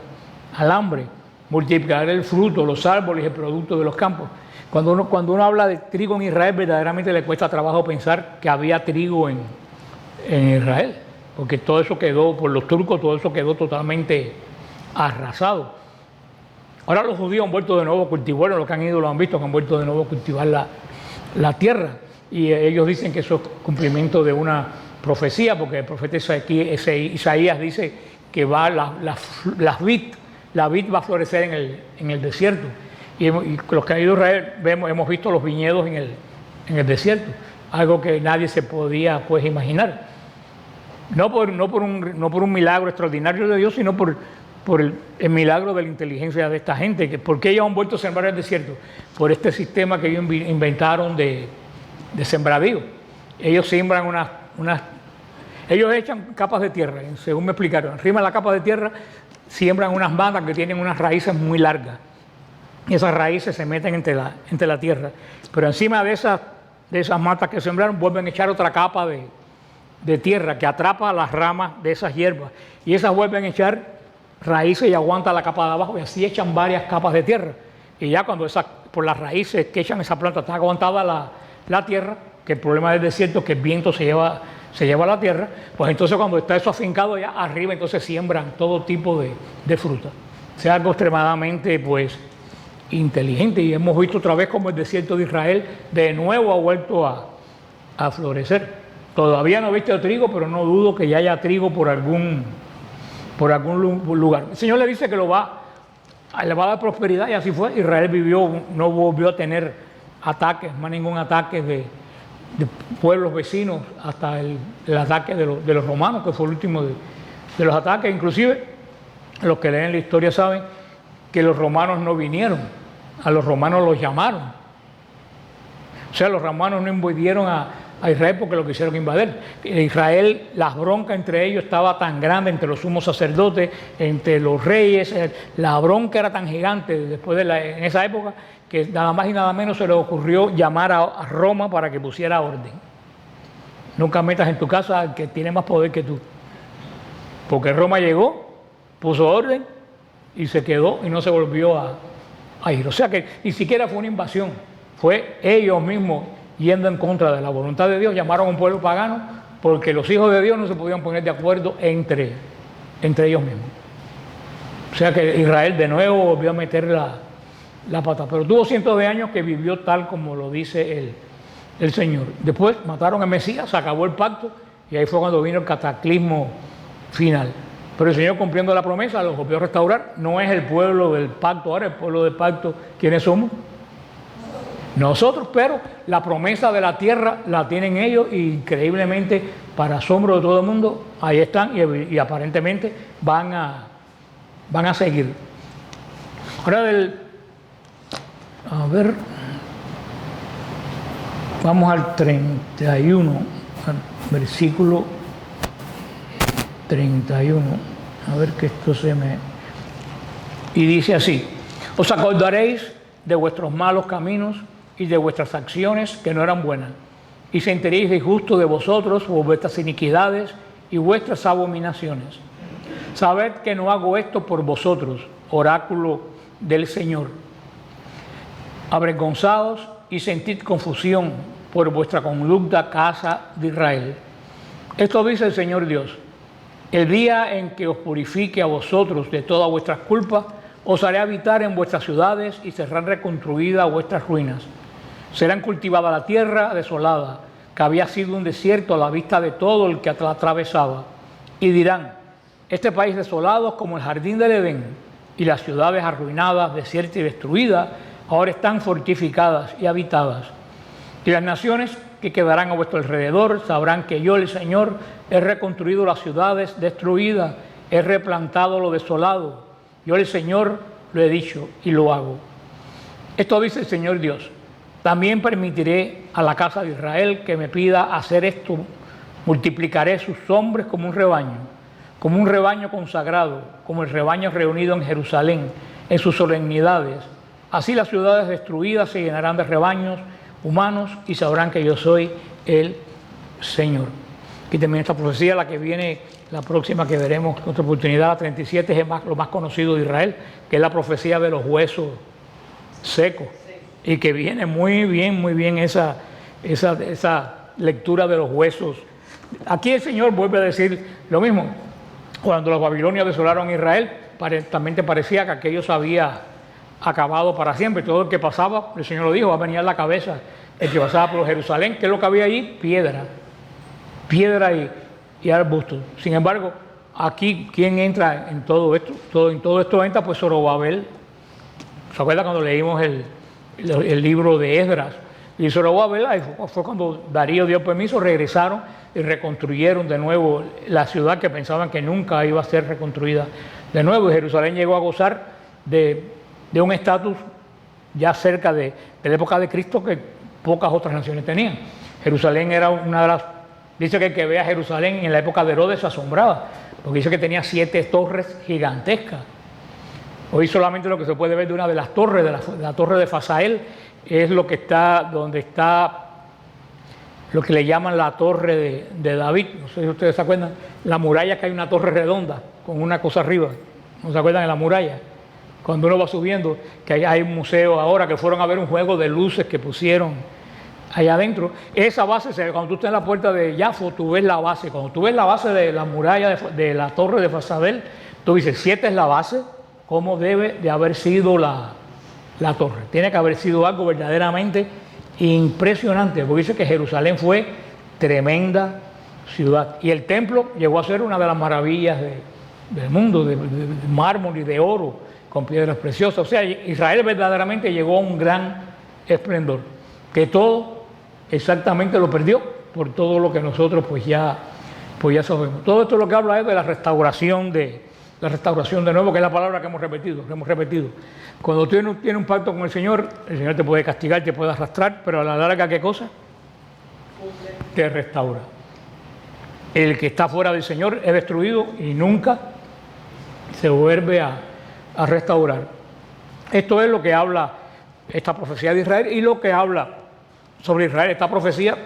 S1: hambre. Multiplicaré el fruto, los árboles y el producto de los campos. Cuando uno habla de trigo en Israel, verdaderamente le cuesta trabajo pensar que había trigo en Israel, porque todo eso quedó, por los turcos, todo eso quedó totalmente arrasado. Ahora los judíos han vuelto de nuevo a cultivar, los que han ido lo han visto, que han vuelto de nuevo a cultivar la tierra. Y ellos dicen que eso es cumplimiento de una profecía, porque el profeta Isaías dice que la vid va a florecer en el desierto. Y los que han ido a Israel hemos visto los viñedos en el desierto, algo que nadie se podía imaginar. No por un milagro extraordinario de Dios, sino por el milagro de la inteligencia de esta gente. ¿Por qué ellos han vuelto a sembrar el desierto? Por este sistema que ellos inventaron de sembradío. Ellos siembran ellos echan capas de tierra, según me explicaron. Encima de la capa de tierra siembran unas matas que tienen unas raíces muy largas. Y esas raíces se meten entre la tierra. Pero encima de esas matas que sembraron, vuelven a echar otra capa de tierra que atrapa las ramas de esas hierbas. Y esas vuelven a echar raíces y aguanta la capa de abajo, y así echan varias capas de tierra. Y ya cuando por las raíces que echan esa planta está aguantada la tierra, que el problema del desierto es que el viento se lleva la tierra, pues entonces cuando está eso afincado ya arriba, entonces siembran todo tipo de fruta. O sea, algo extremadamente inteligente. Y hemos visto otra vez como el desierto de Israel de nuevo ha vuelto a florecer. Todavía no he visto trigo, pero no dudo que ya haya trigo por algún lugar. El Señor le dice que le va a dar prosperidad, y así fue. Israel no volvió a tener ataques, más ningún ataque de pueblos vecinos, hasta el ataque de los romanos, que fue el último de los ataques. Inclusive los que leen la historia saben que los romanos no vinieron, a los romanos los llamaron. O sea, los romanos no invadieron a a Israel porque lo quisieron invadir. Israel, las broncas entre ellos estaba tan grande, entre los sumos sacerdotes, entre los reyes, la bronca era tan gigante después en esa época que nada más y nada menos se le ocurrió llamar a Roma para que pusiera orden. Nunca metas en tu casa al que tiene más poder que tú. Porque Roma llegó, puso orden y se quedó y no se volvió a ir. O sea que ni siquiera fue una invasión, fue ellos mismos yendo en contra de la voluntad de Dios. Llamaron a un pueblo pagano porque los hijos de Dios no se podían poner de acuerdo entre ellos mismos. O sea que Israel de nuevo volvió a meter la pata. Pero tuvo cientos de años que vivió tal como lo dice el Señor. Después mataron al Mesías, se acabó el pacto y ahí fue cuando vino el cataclismo final. Pero el Señor, cumpliendo la promesa, los volvió a restaurar. No es el pueblo del pacto ahora, el pueblo del pacto, ¿quiénes somos? Nosotros, pero la promesa de la tierra la tienen ellos y increíblemente, para asombro de todo el mundo, ahí están y aparentemente van a seguir. Ahora vamos al 31, al versículo 31, a ver que esto y dice así: os acordaréis de vuestros malos caminos y de vuestras acciones que no eran buenas, y sentiréis disgusto de vosotros por vuestras iniquidades y vuestras abominaciones. Sabed que no hago esto por vosotros, oráculo del Señor. Avergonzaos y sentid confusión por vuestra conducta, casa de Israel. Esto dice el Señor Dios: el día en que os purifique a vosotros de todas vuestras culpas, os haré habitar en vuestras ciudades y serán reconstruidas vuestras ruinas. Serán cultivada la tierra desolada, que había sido un desierto a la vista de todo el que la atravesaba. Y dirán: este país desolado es como el jardín del Edén, y las ciudades arruinadas, desiertas y destruidas, ahora están fortificadas y habitadas. Y las naciones que quedarán a vuestro alrededor sabrán que yo, el Señor, he reconstruido las ciudades destruidas, he replantado lo desolado. Yo, el Señor, lo he dicho y lo hago. Esto dice el Señor Dios: también permitiré a la casa de Israel que me pida hacer esto. Multiplicaré sus hombres como un rebaño consagrado, como el rebaño reunido en Jerusalén, en sus solemnidades. Así las ciudades destruidas se llenarán de rebaños humanos y sabrán que yo soy el Señor. Aquí también esta profecía, la que viene, la próxima que veremos en otra oportunidad, la 37, es lo más conocido de Israel, que es la profecía de los huesos secos. Y que viene muy bien esa lectura de los huesos. Aquí el Señor vuelve a decir lo mismo. Cuando los babilonios desolaron a Israel, también te parecía que aquello se había acabado para siempre. Todo el que pasaba, el Señor lo dijo, va a venir a la cabeza. El que pasaba por Jerusalén, ¿qué es lo que había allí? Piedra y arbustos. Sin embargo, aquí, ¿quién entra en todo esto? En todo esto entra pues Zorobabel. ¿Se acuerdan cuando leímos el libro de Esdras? Y Zorobabel, fue cuando Darío dio permiso, regresaron y reconstruyeron de nuevo la ciudad que pensaban que nunca iba a ser reconstruida de nuevo. Y Jerusalén llegó a gozar de un estatus ya cerca de la época de Cristo que pocas otras naciones tenían. Jerusalén era una de las... Dice que el que vea Jerusalén en la época de Herodes se asombraba, porque dice que tenía 7 torres gigantescas. Hoy solamente lo que se puede ver de una de las torres, de la torre de Fasael, es lo que está, donde está lo que le llaman la torre de David. No sé si ustedes se acuerdan, la muralla, que hay una torre redonda con una cosa arriba. ¿No se acuerdan de la muralla? Cuando uno va subiendo, que hay un museo ahora, que fueron a ver un juego de luces que pusieron allá adentro. Esa base, cuando tú estás en la puerta de Jafo, tú ves la base. Cuando tú ves la base de la muralla de la torre de Fasabel, tú dices, si esta es la base, ¿cómo debe de haber sido la torre? Tiene que haber sido algo verdaderamente impresionante, porque dice que Jerusalén fue tremenda ciudad. Y el templo llegó a ser una de las maravillas del mundo, de mármol y de oro, con piedras preciosas. O sea, Israel verdaderamente llegó a un gran esplendor, que todo exactamente lo perdió por todo lo que nosotros pues ya sabemos. Todo esto lo que habla es de la restauración de nuevo, que es la palabra que hemos repetido. Cuando tú tienes un pacto con el Señor te puede castigar, te puede arrastrar, pero a la larga, ¿qué cosa? te restaura. El que está fuera del Señor es destruido y nunca se vuelve a restaurar. Esto es lo que habla esta profecía de Israel y lo que habla sobre Israel. Esta profecía,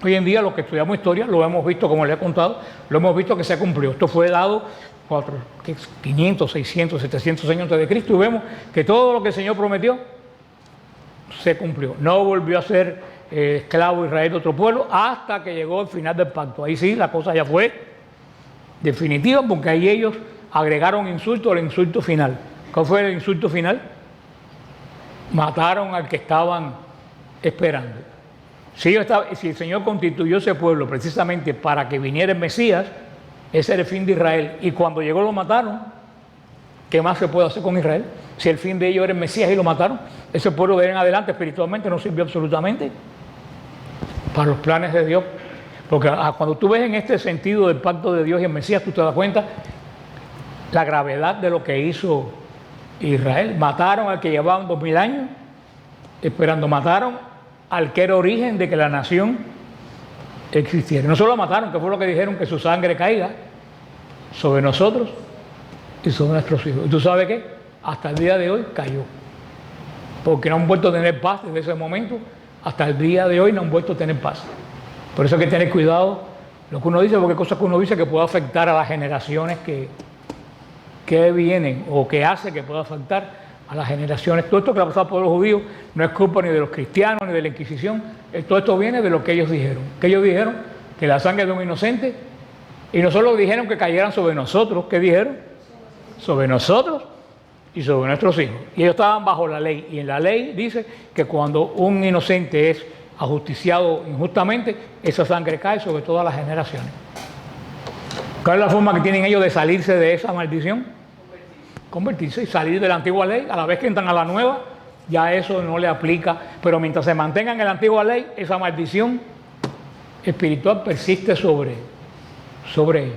S1: hoy en día, los que estudiamos historia, lo hemos visto, como les he contado, lo hemos visto que se cumplió. Esto fue dado 500, 600, 700 años antes de Cristo y vemos que todo lo que el Señor prometió se cumplió. No volvió a ser esclavo Israel de otro pueblo hasta que llegó el final del pacto. Ahí sí, la cosa ya fue definitiva porque ahí ellos agregaron insulto al insulto final. ¿Cuál fue el insulto final? Mataron al que estaban esperando. Si el Señor constituyó ese pueblo precisamente para que viniera el Mesías, ese era el fin de Israel. Y cuando llegó lo mataron. ¿Qué más se puede hacer con Israel? Si el fin de ellos era el Mesías y lo mataron, ese pueblo de ahí en adelante espiritualmente no sirvió absolutamente para los planes de Dios. Porque cuando tú ves en este sentido del pacto de Dios y el Mesías, tú te das cuenta la gravedad de lo que hizo Israel. Mataron al que llevaban 2000 años esperando, mataron al que era origen de que la nación existiera. No solo mataron, que fue lo que dijeron, que su sangre caiga sobre nosotros y sobre nuestros hijos. ¿Y tú sabes qué? Hasta el día de hoy cayó. Porque no han vuelto a tener paz desde ese momento. Hasta el día de hoy no han vuelto a tener paz. Por eso hay que tener cuidado lo que uno dice, porque hay cosas que uno dice que puede afectar a las generaciones que vienen o que hace que pueda afectar a las generaciones. Todo esto que ha pasado por los judíos no es culpa ni de los cristianos ni de la Inquisición. Todo esto viene de lo que ellos dijeron. Que ellos dijeron que la sangre de un inocente, y no solo dijeron que cayeran sobre nosotros, ¿qué dijeron? Sobre nosotros y sobre nuestros hijos. Y ellos estaban bajo la ley. Y en la ley dice que cuando un inocente es ajusticiado injustamente, esa sangre cae sobre todas las generaciones. ¿Cuál es la forma que tienen ellos de salirse de esa maldición? Convertirse y salir de la antigua ley. A la vez que entran a la nueva, ya eso no le aplica. Pero mientras se mantengan en la antigua ley, esa maldición espiritual persiste sobre ellos.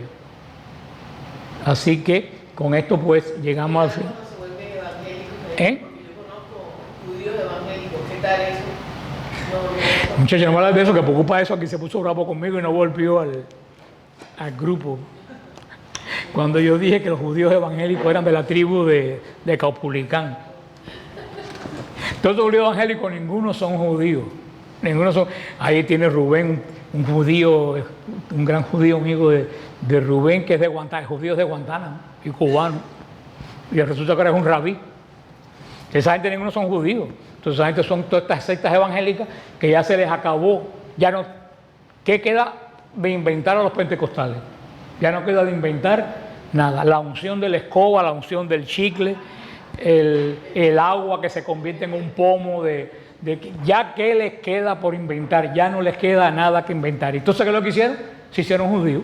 S1: Así que con esto pues llegamos al fin.
S2: Se vuelven evangélicos. Yo conozco judíos evangélicos. ¿Qué tal eso?
S1: Muchachos, no me hablas de eso, que preocupa eso. Aquí se puso bravo conmigo y no volvió al grupo. Cuando yo dije que los judíos evangélicos eran de la tribu de Caupulicán. Todos los judíos evangélicos, ninguno son judíos. Ahí tiene Rubén, un judío, un gran judío amigo de Rubén, que es de Guantánamo, judío de Guantánamo y cubano. Y resulta que ahora es un rabí. Esa gente ninguno son judíos. Entonces esa gente son todas estas sectas evangélicas que ya se les acabó. Ya no, ¿qué queda de inventar a los pentecostales? Ya no queda de inventar nada. La unción de la escoba, la unción del chicle, el agua que se convierte en un pomo ya que les queda por inventar, ya no les queda nada que inventar. Entonces, ¿qué es lo que hicieron? Se hicieron judíos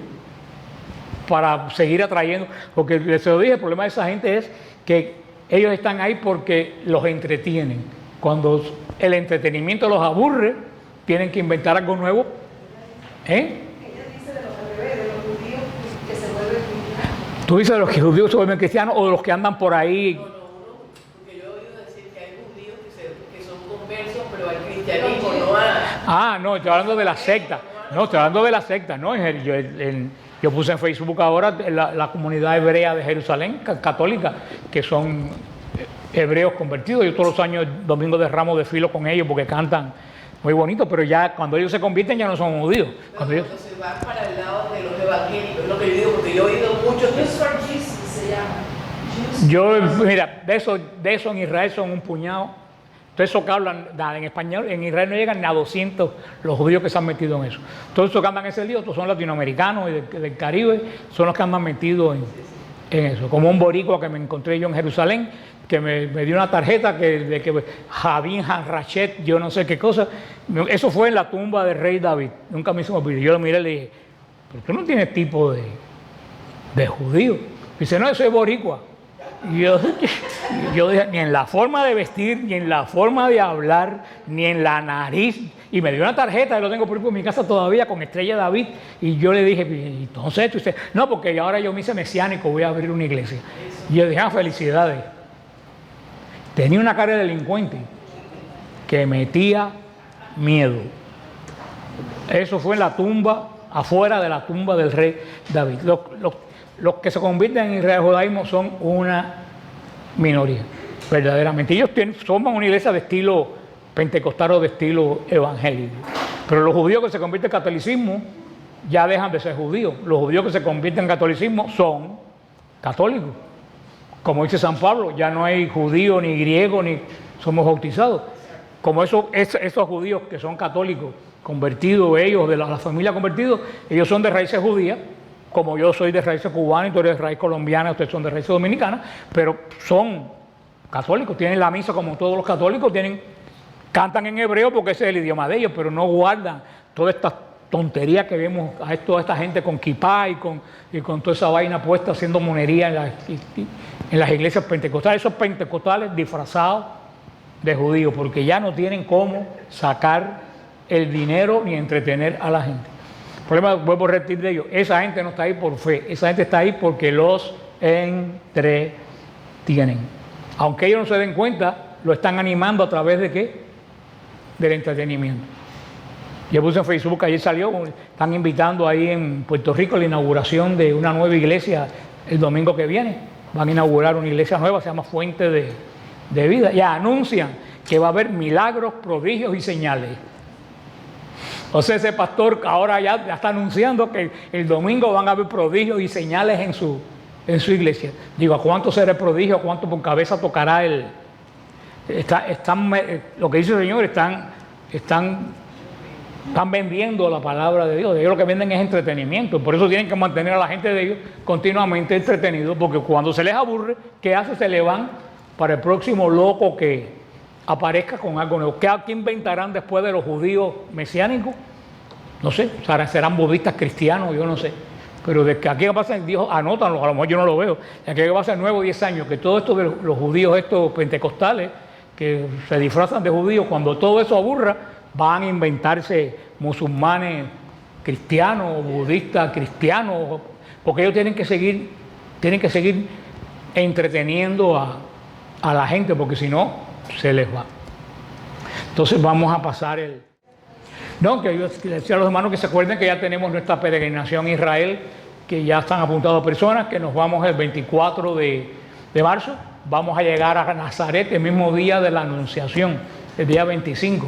S1: para seguir atrayendo, porque les lo dije, el problema de esa gente es que ellos están ahí porque los entretienen. Cuando el entretenimiento los aburre, tienen que inventar algo nuevo. ¿Tú dices de los que judíos se vuelven cristianos o de los que andan por ahí?
S2: No, porque yo he oído decir que hay judíos que son conversos, pero al cristianismo no a...
S1: No, estoy hablando de la secta. No, estoy hablando de la secta. No, yo puse en Facebook ahora la comunidad hebrea de Jerusalén, católica, que son hebreos convertidos. Yo todos los años, domingo de Ramos, desfilo con ellos porque cantan muy bonito, pero ya cuando ellos se convierten ya no son judíos.
S2: Cuando se van para el lado de los evangélicos, es lo que yo digo, porque yo he oído muchos que se llama.
S1: Mira, de eso en Israel son un puñado. Todo eso que hablan en español, en Israel no llegan ni a 200 los judíos que se han metido en eso. Todos esos que andan en ese lío, todos son latinoamericanos y del Caribe, son los que andan metidos en eso. Como un boricua que me encontré yo en Jerusalén, que me dio una tarjeta de que Javín Hanrachet, yo no sé qué cosa. Eso fue en la tumba del rey David. Nunca me hizo olvidar. Yo lo miré y le dije, ¿por qué no tienes tipo de judío? Dice, no, eso es boricua. Y yo dije, ni en la forma de vestir, ni en la forma de hablar, ni en la nariz. Y me dio una tarjeta, yo lo tengo por en mi casa todavía, con estrella de David. Y yo le dije, entonces, usted, no, porque ahora yo me hice mesiánico, voy a abrir una iglesia. Y yo dije, felicidades. Tenía una cara de delincuente que metía miedo. Eso fue en la tumba, afuera de la tumba del rey David. Los que se convierten en Israel judaísmo son una minoría, verdaderamente. Ellos somos una iglesia de estilo pentecostal o de estilo evangélico. Pero los judíos que se convierten en catolicismo ya dejan de ser judíos. Los judíos que se convierten en catolicismo son católicos. Como dice San Pablo, ya no hay judío ni griego, ni somos bautizados. Como esos judíos que son católicos, convertidos ellos, de la familia convertidos, ellos son de raíces judías, como yo soy de raíces cubanas y tú eres de raíz colombiana, ustedes son de raíces dominicanas, pero son católicos, tienen la misa como todos los católicos, cantan en hebreo porque ese es el idioma de ellos, pero no guardan toda esta tontería que vemos a toda esta gente con kipá y con toda esa vaina puesta haciendo monería en las iglesias pentecostales, esos pentecostales disfrazados de judíos, porque ya no tienen cómo sacar el dinero ni entretener a la gente. El problema, vuelvo a repetir de ellos, esa gente no está ahí por fe, esa gente está ahí porque los entretienen. Aunque ellos no se den cuenta, lo están animando a través de ¿qué? Del entretenimiento. Yo puse en Facebook, ayer salió, están invitando ahí en Puerto Rico a la inauguración de una nueva iglesia el domingo que viene. Van a inaugurar una iglesia nueva, se llama Fuente de Vida. Ya anuncian que va a haber milagros, prodigios y señales. O sea, ese pastor ahora ya está anunciando que el domingo van a haber prodigios y señales en su iglesia. Digo, ¿a cuánto será el prodigio? ¿A cuánto por cabeza tocará el...? Lo que dice el Señor, están vendiendo la palabra de Dios. Ellos lo que venden es entretenimiento. Por eso tienen que mantener a la gente de ellos continuamente entretenidos, porque cuando se les aburre, ¿qué hace? Se le van para el próximo loco que aparezca con algo nuevo. ¿Qué inventarán después de los judíos mesiánicos? No sé, serán budistas cristianos, yo no sé. Pero de que aquí va a pasar, Dios, anótanlo, a lo mejor yo no lo veo. De aquí va a ser nuevo 10 años, que todo esto de los judíos, estos pentecostales, que se disfrazan de judíos, cuando todo eso aburra, van a inventarse musulmanes cristianos, budistas cristianos, porque ellos tienen que seguir entreteniendo a la gente, porque si no, se les va. Entonces vamos a pasar No, que yo decía a los hermanos que se acuerden que ya tenemos nuestra peregrinación a Israel, que ya están apuntadas personas, que nos vamos el 24 de marzo. Vamos a llegar a Nazaret el mismo día de la Anunciación, el día 25.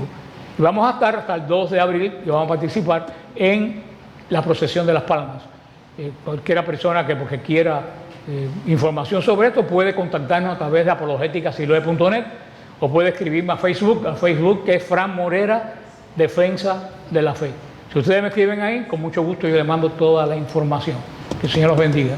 S1: Y vamos a estar hasta el 2 de abril y vamos a participar en la procesión de las palmas. Cualquiera persona que porque quiera información sobre esto puede contactarnos a través de apologéticasiloe.net o puede escribirme a Facebook que es Fran Morera, Defensa de la Fe. Si ustedes me escriben ahí, con mucho gusto yo les mando toda la información. Que el Señor los bendiga.